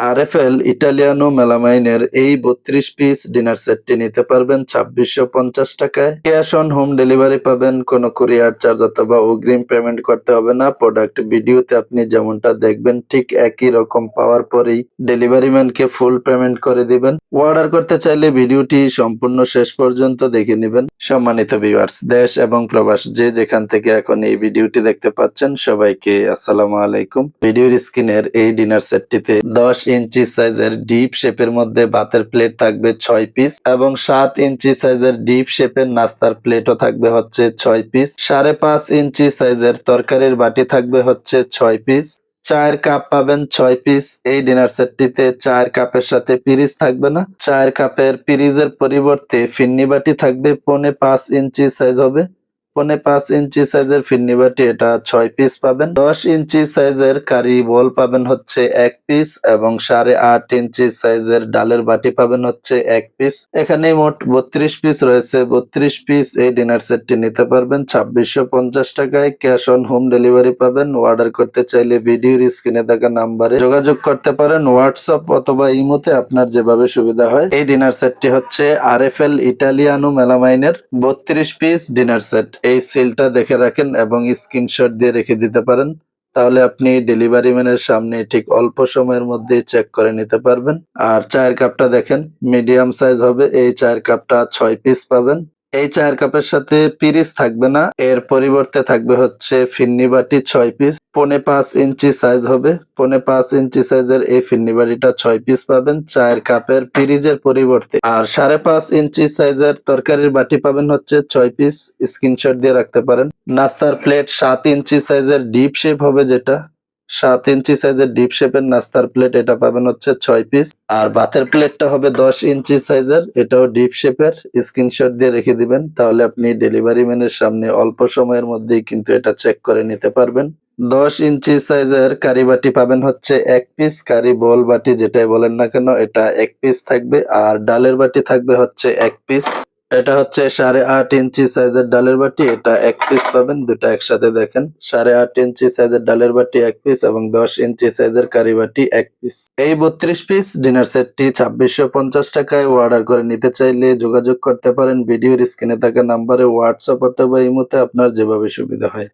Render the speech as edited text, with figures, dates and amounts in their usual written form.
RFL Italiano মেলামাইনের এই ৩২ piece dinner সেটটি নিতে পারবেন ২৬৫০ টাকায়। ক্যাশ অন হোম ডেলিভারি পাবেন, কোনো কুরিয়ার চার্জ অথবা অগ্রিম পেমেন্ট করতে হবে না। প্রোডাক্ট ভিডিওতে আপনি যেমনটা দেখবেন ঠিক একই রকম পাওয়ার পরেই ডেলিভারি ম্যানকে ফুল পেমেন্ট করে দিবেন। অর্ডার করতে চাইলে ভিডিওটি সম্পূর্ণ শেষ পর্যন্ত দেখে নেবেন। সম্মানিত ভিউয়ার্স, দেশ এবং প্রবাস যে যেখান থেকে এখন এই ভিডিওটি দেখতে পাচ্ছেন সবাইকে আসসালামু আলাইকুম। ভিডিওর স্ক্রিনের এই ডিনার সেটটিতে 10 ইঞ্চি সাইজের ডিপ শেপের মধ্যে ভাতের প্লেট থাকবে 6 পিস এবং 7 ইঞ্চি সাইজের ডিপ শেপের নাস্তার প্লেটও থাকবে হচ্ছে 6 পিস। 5.5 ইঞ্চি সাইজের তরকারির বাটি থাকবে হচ্ছে 6 পিস। চায়ের কাপ পাবেন 6 পিস। এই ডিনার সেটটিতে চায়ের কাপের সাথে পিরিজ থাকবে না। চায়ের কাপের পিরিজের পরিবর্তে ফিন্নি বাটি থাকবে 5.5 ইঞ্চি সাইজ হবে। 5.5 ইঞ্চি সাইজের ফিন্নি বাটি এটা 6 পিস পাবেন। 10 ইঞ্চি সাইজের কারি বোল পাবেন হচ্ছে 1 পিস এবং 8.5 ইঞ্চি সাইজের ডালের বাটি পাবেন হচ্ছে 1 পিস। এখানে মোট 32 পিস রয়েছে। 32 পিস এই ডিনার সেটটি নিতে পারবেন ২৬৫০ টাকায়। ক্যাশ অন হোম ডেলিভারি পাবেন। অর্ডার করতে চাইলে ভিডিওর স্ক্রিনে থাকা নাম্বারে যোগাযোগ করতে পারেন, হোয়াটসঅ্যাপ অথবা ইমোতে আপনার যেভাবে সুবিধা হয়। এই ডিনার সেটটি হচ্ছে আরএফএল ইটালিয়ানো মেলামাইনের 32 পিস ডিনার সেট। এই সিলটা দেখে রাখেন এবং স্ক্রিনশট দিয়ে রেখে দিতে পারেন, তাহলে আপনি ডেলিভারি ম্যানের সামনে ঠিক অল্প সময়ের মধ্যেই চেক করে নিতে পারবেন। আর চায়ের কাপটা দেখেন মিডিয়াম সাইজ হবে। এই চায়ের কাপটা 6 পিস পাবেন। এই চায়ের কাপের সাথে পিরিচ থাকবে না, এর পরিবর্তে থাকবে হচ্ছে ফিন্নি বাটি 6 পিস। 5.5 ইঞ্চি সাইজ হবে। 5.5 ইঞ্চি সাইজের এই ফিন্নি বাটিটা 6 পিস পাবেন চায়ের কাপের পিরিজের পরিবর্তে। আর 5.5 ইঞ্চি সাইজের তরকারির বাটি পাবেন হচ্ছে 6 পিস। স্ক্রিনশট দিয়ে রাখতে পারেন। নাস্তার প্লেট 7 ইঞ্চি সাইজের ডিপ শেপ হবে, যেটা 7 ইঞ্চি সাইজের ডিপ শেপের নাস্তার প্লেট এটা পাবেন হচ্ছে 6 পিস। আর ভাতের প্লেটটা হবে 10 ইঞ্চি সাইজের, এটাও ডিপ শেপের। স্ক্রিনশট দিয়ে রেখে দিবেন, তাহলে আপনি ডেলিভারি ম্যানের সামনে অল্প সময়ের মধ্যেই কিন্তু এটা চেক করে নিতে পারবেন। 10 ইঞ্চি সাইজের কারি বাটি পাবেন হচ্ছে 1 পিস। কারি বোল বাটি যেটাই বলেন না কেন এটা 1 পিস থাকবে। আর ডালের বাটি থাকবে হচ্ছে 1 পিস। এটা হচ্ছে 8.5 ইঞ্চি সাইজের ডালের বাটি, এটা 1 পিস পাবেন। দুটা একসাথে দেখেন, 8.5 ইঞ্চি সাইজের ডালের বাটি 1 পিস এবং 10 ইঞ্চি সাইজের কারি বাটি 1 পিস। এই 32 পিস ডিনার সেটটি ২৬৫০ টাকায়। অর্ডার করে নিতে চাইলে যোগাযোগ করতে পারেন ভিডিওর স্ক্রিনে থাকা নাম্বারে, হোয়াটসঅ্যাপ অথবা ইমোতে আপনার যেভাবে সুবিধা হয়।